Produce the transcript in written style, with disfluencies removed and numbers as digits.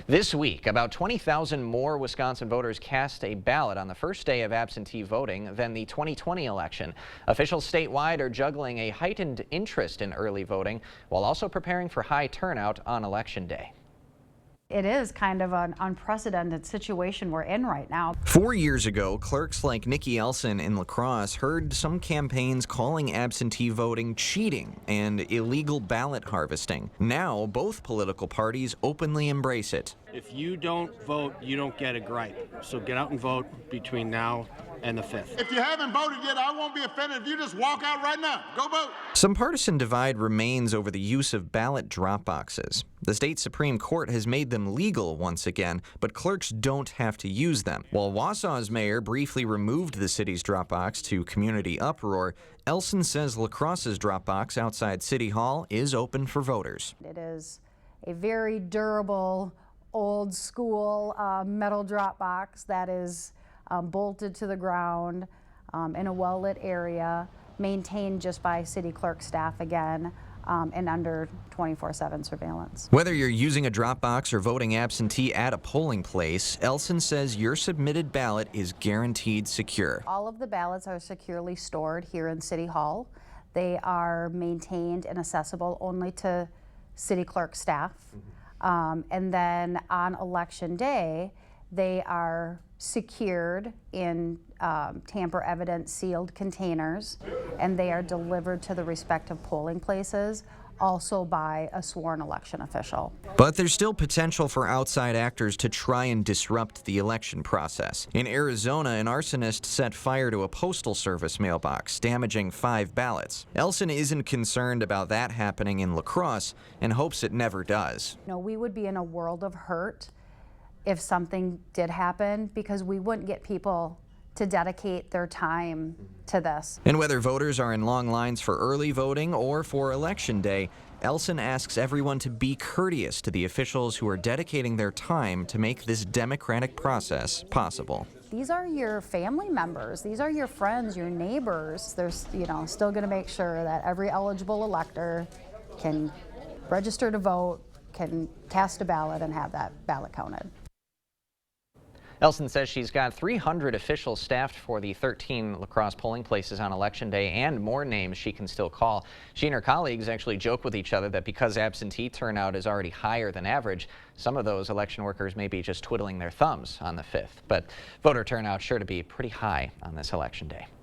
This week, about 20,000 more Wisconsin voters cast a ballot on the first day of absentee voting than the 2020 election. Officials statewide are juggling a heightened interest in early voting while also preparing for high turnout on Election Day. It is kind of an unprecedented situation we're in right now. 4 years ago, clerks like Nikki Elson in La Crosse heard some campaigns calling absentee voting cheating and illegal ballot harvesting. Now, both political parties openly embrace it. If you don't vote, you don't get a gripe. So get out and vote between now and the 5th. If you haven't voted yet, I won't be offended if you just walk out right now. Go vote. Some partisan divide remains over the use of ballot drop boxes. The state Supreme Court has made them legal once again, but clerks don't have to use them. While Wausau's mayor briefly removed the city's drop box to community uproar, Elson says La Crosse's drop box outside City Hall is open for voters. It is a very durable, old school metal drop box that is bolted to the ground in a well-lit area, maintained just by city clerk staff again, and under 24/7 surveillance. Whether you're using a drop box or voting absentee at a polling place, Elson says your submitted ballot is guaranteed secure. All of the ballots are securely stored here in City Hall. They are maintained and accessible only to city clerk staff. And then on Election Day, they are secured in tamper-evident sealed containers, and they are delivered to the respective polling places, also by a sworn election official. But there's still potential for outside actors to try and disrupt the election process. In Arizona, an arsonist set fire to a postal service mailbox, damaging 5 ballots. Elson isn't concerned about that happening in La Crosse and hopes it never does. You know, we would be in a world of hurt if something did happen, because we wouldn't get people to dedicate their time to this. And whether voters are in long lines for early voting or for Election Day, Elson asks everyone to be courteous to the officials who are dedicating their time to make this democratic process possible. These are your family members, these are your friends, your neighbors. There's, still going to make sure that every eligible elector can register to vote, can cast a ballot, and have that ballot counted. Elson says she's got 300 officials staffed for the 13 La Crosse polling places on Election Day and more names she can still call. She and her colleagues actually joke with each other that because absentee turnout is already higher than average, some of those election workers may be just twiddling their thumbs on the 5th. But voter turnout sure to be pretty high on this Election Day.